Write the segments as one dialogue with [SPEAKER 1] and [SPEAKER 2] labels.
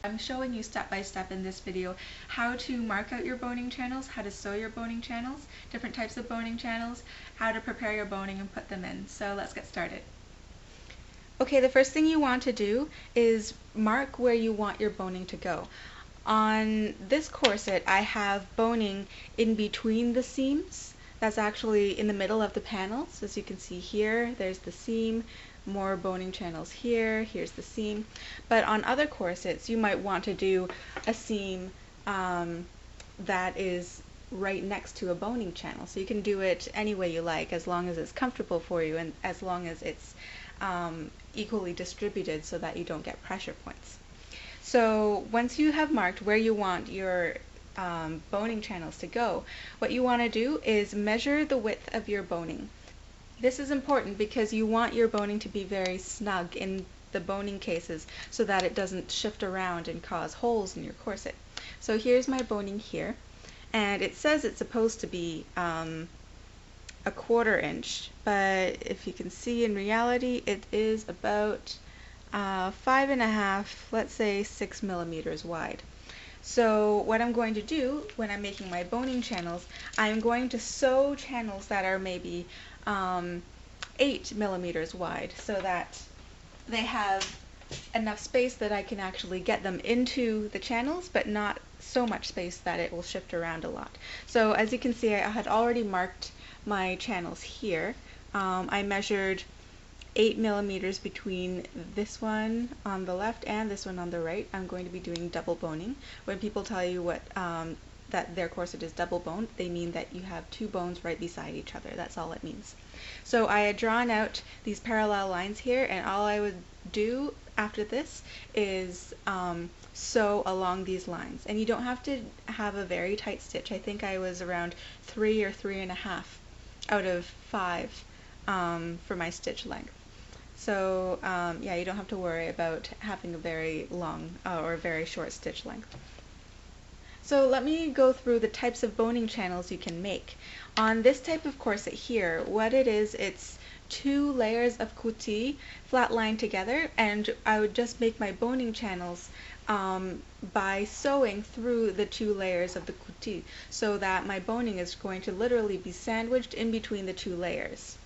[SPEAKER 1] I'm showing you step by step in this video how to mark out your boning channels, how to sew your boning channels, different types of boning channels, how to prepare your boning and put them in. So let's get started. Okay, the first thing you want to do is mark where you want your boning to go. On this corset, I have boning in between the seams. That's actually in the middle of the panels. As you can see here, there's the seam, more boning channels here, here's the seam. But on other corsets, you might want to do a seam that is right next to a boning channel. So you can do it any way you like, as long as it's comfortable for you and as long as it's equally distributed so that you don't get pressure points. So once you have marked where you want your boning channels to go, what you want to do is measure the width of your boning. This is important because you want your boning to be very snug in the boning cases so that it doesn't shift around and cause holes in your corset. So here's my boning here, and it says it's supposed to be a 1/4 inch, but if you can see in reality it is about 5.5, let's say 6 millimeters wide. So what I'm going to do when I'm making my boning channels, I'm going to sew channels that are maybe 8 millimeters wide so that they have enough space that I can actually get them into the channels, but not so much space that it will shift around a lot. So as you can see, I had already marked my channels here. I measured 8 millimeters between this one on the left and this one on the right. I'm going to be doing double boning. When people tell you what that their corset is double boned, they mean that you have 2 bones right beside each other. That's all it means. So I had drawn out these parallel lines here, and all I would do after this is sew along these lines. And you don't have to have a very tight stitch. I think I was around 3 or 3.5 out of 5 for my stitch length. So yeah, you don't have to worry about having a very long or a very short stitch length. So let me go through the types of boning channels you can make. On this type of corset here, what it is, it's 2 layers of coutil flat lined together, and I would just make my boning channels by sewing through the 2 layers of the coutil, so that my boning is going to literally be sandwiched in between the 2 layers.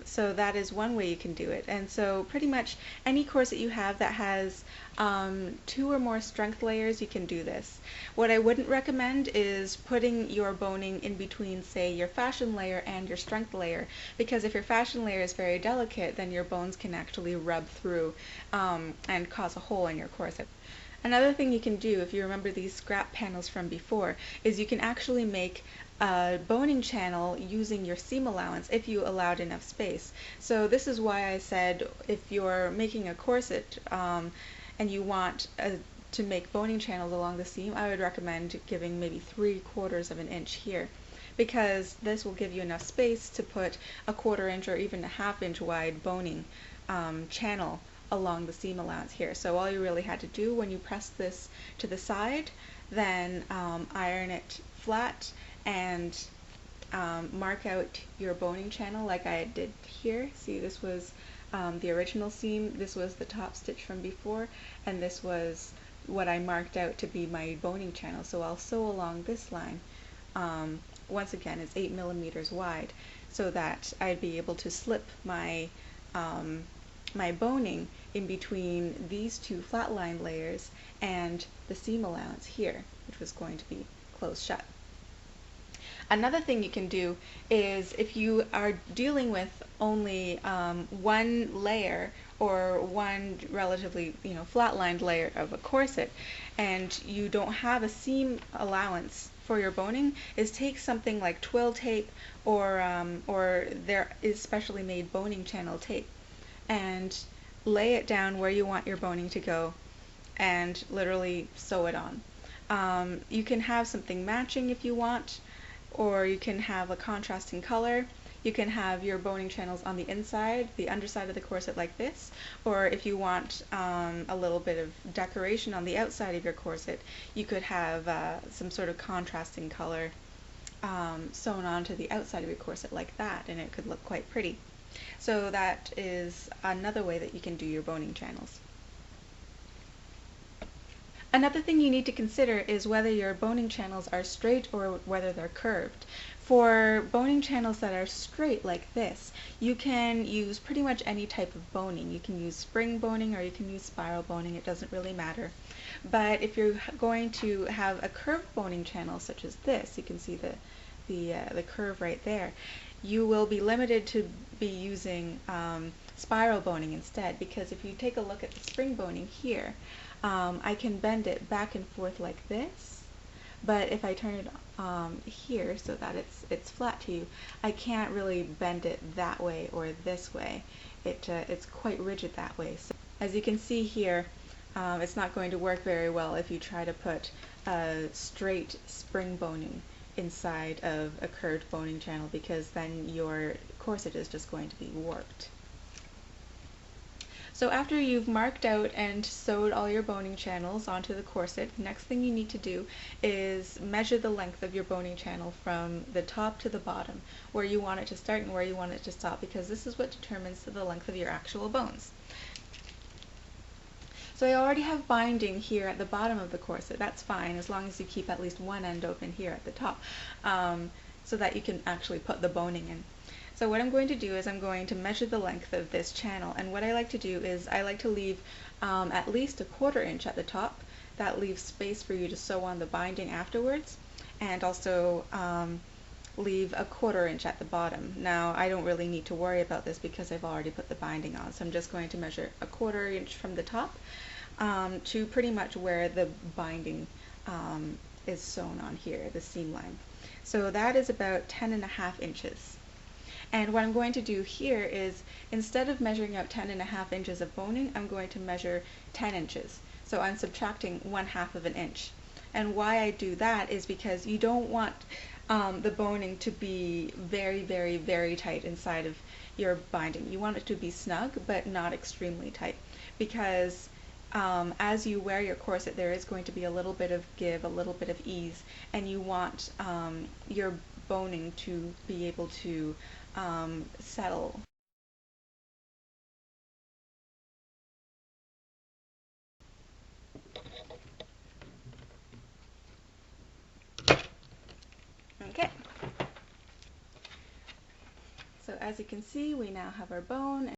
[SPEAKER 1] So that is one way you can do it. And so pretty much any corset you have that has 2 or more strength layers, you can do this. What I wouldn't recommend is putting your boning in between, say, your fashion layer and your strength layer, because if your fashion layer is very delicate, then your bones can actually rub through and cause a hole in your corset. Another thing you can do, if you remember these scrap panels from before, is you can actually make a boning channel using your seam allowance if you allowed enough space. So this is why I said if you're making a corset and you want to make boning channels along the seam, I would recommend giving maybe 3/4 of an inch here, because this will give you enough space to put a 1/4 inch or even a 1/2 inch wide boning channel along the seam allowance here. So all you really had to do when you press this to the side, then iron it flat and mark out your boning channel like I did here. See, this was the original seam, this was the top stitch from before, and this was what I marked out to be my boning channel. So I'll sew along this line. Once again, it's 8 millimeters wide, so that I'd be able to slip my my boning in between these 2 flat line layers and the seam allowance here, which was going to be closed shut. Another thing you can do is, if you are dealing with only one layer or one relatively flat-lined layer of a corset, and you don't have a seam allowance for your boning, is take something like twill tape or there is specially made boning channel tape, and lay it down where you want your boning to go and literally sew it on. You can have something matching if you want, or you can have a contrasting color. You can have your boning channels on the inside, the underside of the corset like this, or if you want a little bit of decoration on the outside of your corset, you could have some sort of contrasting color sewn onto the outside of your corset like that, and it could look quite pretty. So that is another way that you can do your boning channels. Another thing you need to consider is whether your boning channels are straight or whether they're curved. For boning channels that are straight like this, you can use pretty much any type of boning. You can use spring boning or you can use spiral boning, it doesn't really matter. But if you're going to have a curved boning channel such as this, you can see the curve right there, you will be limited to be using spiral boning instead, because if you take a look at the spring boning here, I can bend it back and forth like this, but if I turn it here so that it's flat to you, I can't really bend it that way or this way. It's quite rigid that way. So as you can see here, it's not going to work very well if you try to put a straight spring boning inside of a curved boning channel, because then your corset is just going to be warped. So after you've marked out and sewed all your boning channels onto the corset, the next thing you need to do is measure the length of your boning channel from the top to the bottom, where you want it to start and where you want it to stop, because this is what determines the length of your actual bones. So I already have binding here at the bottom of the corset. That's fine, as long as you keep at least one end open here at the top, so that you can actually put the boning in. So what I'm going to do is I'm going to measure the length of this channel, and what I like to do is I like to leave at least a 1/4 inch at the top. That leaves space for you to sew on the binding afterwards, and also leave a 1/4 inch at the bottom. Now I don't really need to worry about this because I've already put the binding on, so I'm just going to measure a 1/4 inch from the top to pretty much where the binding is sewn on here, the seam line. So that is about 10.5 inches. And what I'm going to do here is, instead of measuring out 10.5 inches of boning, I'm going to measure 10 inches. So I'm subtracting 1/2 of an inch. And why I do that is because you don't want the boning to be very, very, very tight inside of your binding. You want it to be snug, but not extremely tight, because as you wear your corset, there is going to be a little bit of give, a little bit of ease, and you want your boning to be able to settle. Okay. So as you can see, we now have our bone.